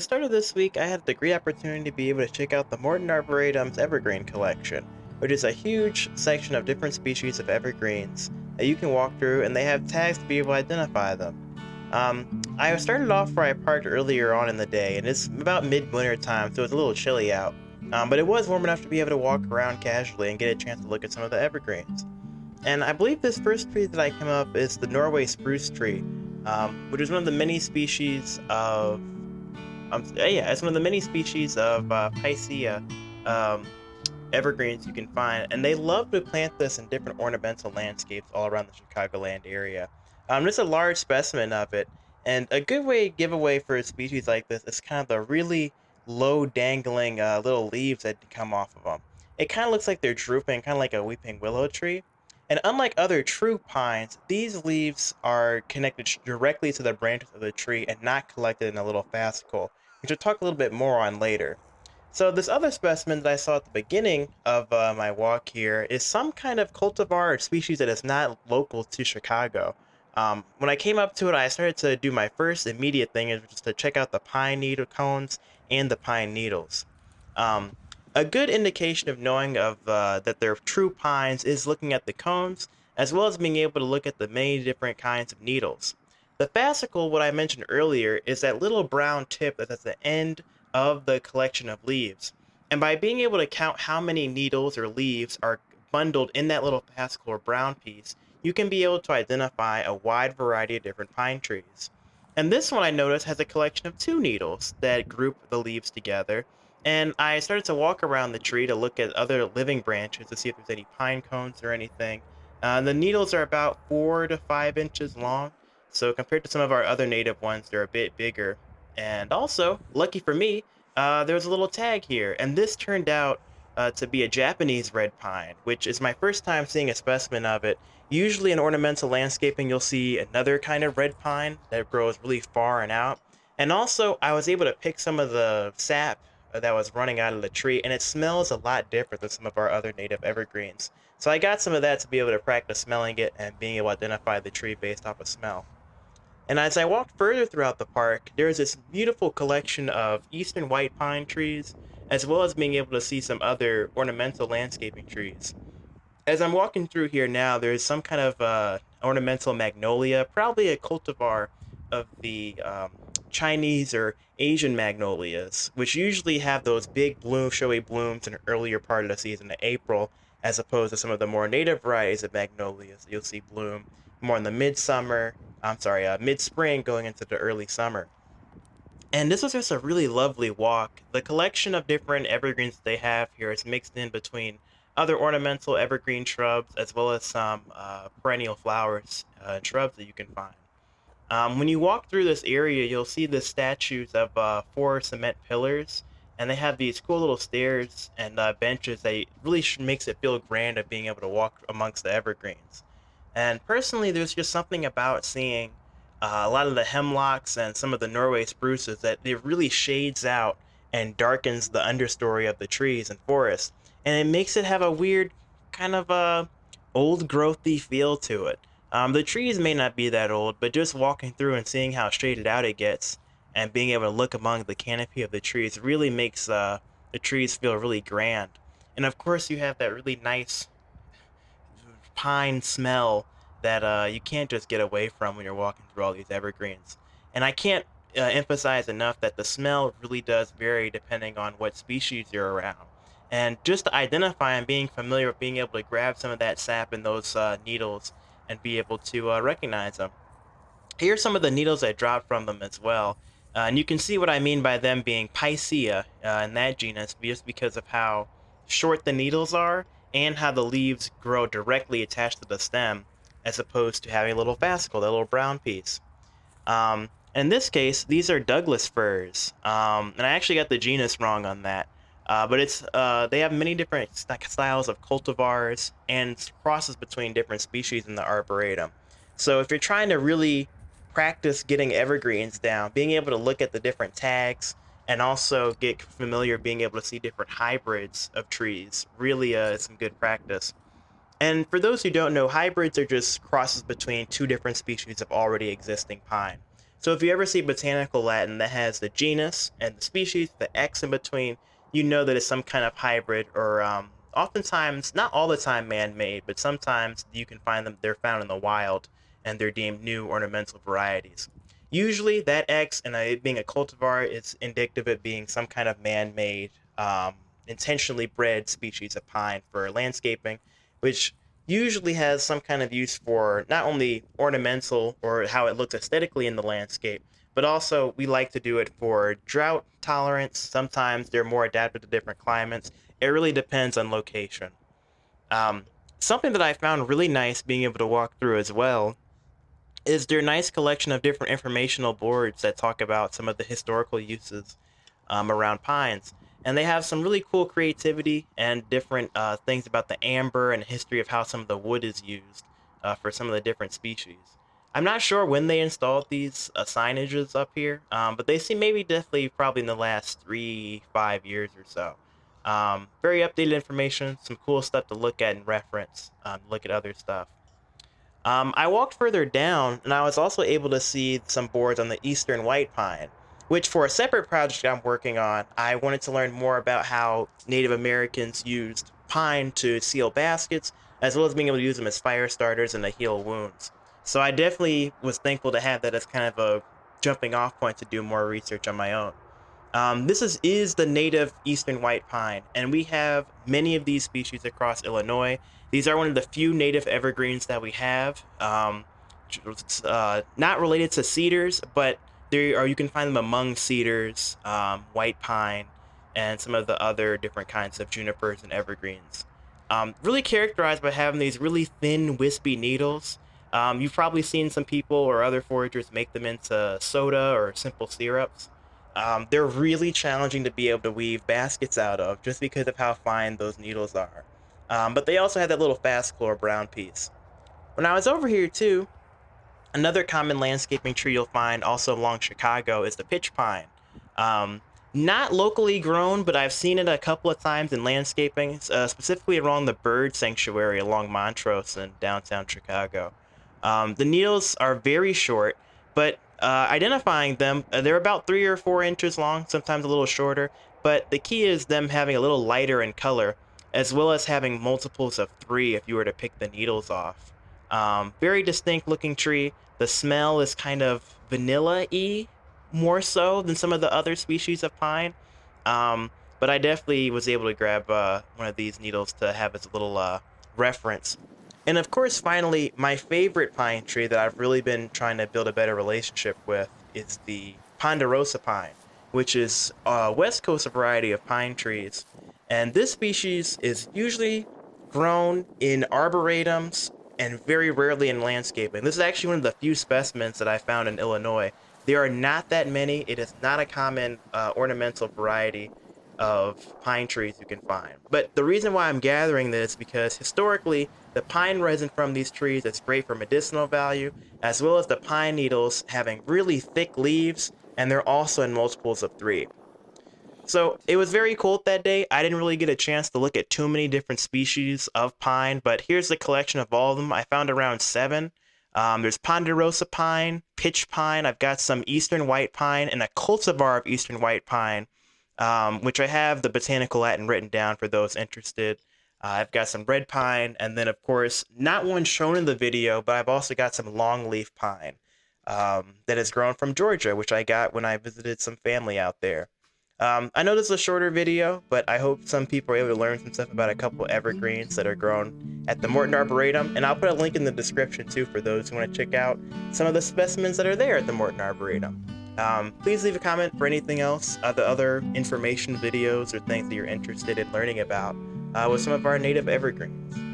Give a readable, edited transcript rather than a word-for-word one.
start of this week, I had the great opportunity to be able to check out the Morton Arboretum's Evergreen collection, which is a huge section of different species of evergreens that you can walk through, and they have tags to be able to identify them. I started off where I parked earlier on in the day, and it's about midwinter time, so it's a little chilly out. But it was warm enough to be able to walk around casually and get a chance to look at some of the evergreens. And I believe this first tree that I came up is the Norway spruce tree, which is one of the many species of yeah, it's one of the many species of Picea um, evergreens you can find, and they love to plant this in different ornamental landscapes all around the Chicagoland area. Just a large specimen of it, and a good way giveaway for a species like this is kind of the really low dangling little leaves that come off of them. It kind of looks like they're drooping, kind of like a weeping willow tree. And unlike other true pines, these leaves are connected directly to the branches of the tree and not collected in a little fascicle, which I'll talk a little bit more on later. So this other specimen that I saw at the beginning of my walk here is some kind of cultivar or species that is not local to Chicago. When I came up to it, I started to do my first immediate thing, is just to check out the pine needle cones and the pine needles. Um, a good indication of knowing of that they're true pines is looking at the cones, as well as being able to look at the many different kinds of needles. The fascicle, what I mentioned earlier, is that little brown tip that's at the end of the collection of leaves. And by being able to count how many needles or leaves are bundled in that little fascicle or brown piece, you can be able to identify a wide variety of different pine trees. And this one I noticed has a collection of two needles that group the leaves together. And I started to walk around the tree to look at other living branches to see if there's any pine cones or anything. The needles are about 4 to 5 inches long, so compared to some of our other native ones, they're a bit bigger. And also, lucky for me, there was a little tag here, and this turned out to be a Japanese red pine, which is my first time seeing a specimen of it. Usually in ornamental landscaping, you'll see another kind of red pine that grows really far and out. And also, I was able to pick some of the sap that was running out of the tree, and it smells a lot different than some of our other native evergreens. So I got some of that to be able to practice smelling it and being able to identify the tree based off of smell. And as I walked further throughout the park, there is this beautiful collection of eastern white pine trees, as well as being able to see some other ornamental landscaping trees. As I'm walking through here now, there's some kind of ornamental magnolia, probably a cultivar of the Chinese or Asian magnolias, which usually have those big bloom, showy blooms in the earlier part of the season in April, as opposed to some of the more native varieties of magnolias that you'll see bloom more in the midsummer. Mid-spring going into the early summer. And this was just a really lovely walk. The collection of different evergreens they have here is mixed in between other ornamental evergreen shrubs as well as some perennial flowers and shrubs that you can find. When you walk through this area, you'll see the statues of four cement pillars, and they have these cool little stairs and benches that really makes it feel grand of being able to walk amongst the evergreens. And personally, there's just something about seeing a lot of the hemlocks and some of the Norway spruces that it really shades out and darkens the understory of the trees and forests, and it makes it have a weird kind of old growthy feel to it. The trees may not be that old, but just walking through and seeing how shaded out it gets and being able to look among the canopy of the trees really makes the trees feel really grand. And of course, you have that really nice pine smell that you can't just get away from when you're walking through all these evergreens. And I can't emphasize enough that the smell really does vary depending on what species you're around. And just to identify and being familiar with being able to grab some of that sap in those needles and be able to recognize them. Here's some of the needles I dropped from them as well. And you can see what I mean by them being Picea in that genus just because of how short the needles are and how the leaves grow directly attached to the stem as opposed to having a little fascicle, that little brown piece. In this case, these are Douglas firs, and I actually got the genus wrong on that. But it's they have many different styles of cultivars and crosses between different species in the Arboretum. So if you're trying to really practice getting evergreens down, being able to look at the different tags and also get familiar being able to see different hybrids of trees really is some good practice. And for those who don't know, hybrids are just crosses between two different species of already existing pine. So if you ever see botanical Latin that has the genus and the species, the X in between, you know that it's some kind of hybrid, or oftentimes, not all the time man-made, but sometimes you can find them, they're found in the wild, and they're deemed new ornamental varieties. Usually that X, and it being a cultivar, is indicative of it being some kind of man-made, intentionally bred species of pine for landscaping, which usually has some kind of use for not only ornamental or how it looks aesthetically in the landscape, but also we like to do it for drought tolerance. Sometimes they're more adapted to different climates. It really depends on location. Um, Something that I found really nice being able to walk through as well is their nice collection of different informational boards that talk about some of the historical uses around pines. And they have some really cool creativity and different things about the amber and history of how some of the wood is used for some of the different species. I'm not sure when they installed these signages up here, but they seem maybe definitely probably in the last 3, 5 years or so. Very updated information, some cool stuff to look at and reference, look at other stuff. I walked further down, and I was also able to see some boards on the eastern white pine, which for a separate project I'm working on, I wanted to learn more about how Native Americans used pine to seal baskets, as well as being able to use them as fire starters and to heal wounds. So I definitely was thankful to have that as kind of a jumping off point to do more research on my own. This is the native eastern white pine, and we have many of these species across Illinois. These are one of the few native evergreens that we have. Not related to cedars, but you can find them among cedars, white pine, and some of the other different kinds of junipers and evergreens. Really characterized by having these really thin, wispy needles. You've probably seen some people or other foragers make them into soda or simple syrups. They're really challenging to be able to weave baskets out of just because of how fine those needles are. But they also have that little fast core brown piece. When I was over here too, another common landscaping tree you'll find also along Chicago is the pitch pine. Um, Not locally grown, but I've seen it a couple of times in landscaping, specifically along the bird sanctuary along Montrose in downtown Chicago. The needles are very short, but identifying them, they're about 3 or 4 inches long, sometimes a little shorter. But the key is them having a little lighter in color, as well as having multiples of 3 if you were to pick the needles off. Very distinct looking tree. The smell is kind of vanilla-y, more so than some of the other species of pine. Um, but I definitely was able to grab one of these needles to have as a little reference. And of course, finally, my favorite pine tree that I've really been trying to build a better relationship with is the ponderosa pine, which is a West Coast variety of pine trees. And this species is usually grown in arboretums and very rarely in landscaping. This is actually one of the few specimens that I found in Illinois. There are not that many. It is not a common ornamental variety of pine trees you can find. But the reason why I'm gathering this is because historically, the pine resin from these trees is great for medicinal value, as well as the pine needles having really thick leaves, and they're also in multiples of 3. So it was very cold that day. I didn't really get a chance to look at too many different species of pine, but here's the collection of all of them. I found around 7. There's ponderosa pine, pitch pine. I've got some eastern white pine and a cultivar of eastern white pine, which I have the botanical Latin written down for those interested. I've got some red pine, and then of course, not one shown in the video, but I've also got some longleaf pine that is grown from Georgia, which I got when I visited some family out there. I know this is a shorter video, but I hope some people are able to learn some stuff about a couple evergreens that are grown at the Morton Arboretum, and I'll put a link in the description too for those who want to check out some of the specimens that are there at the Morton Arboretum. Please leave a comment for anything else, the other information videos or things that you're interested in learning about with some of our native evergreens.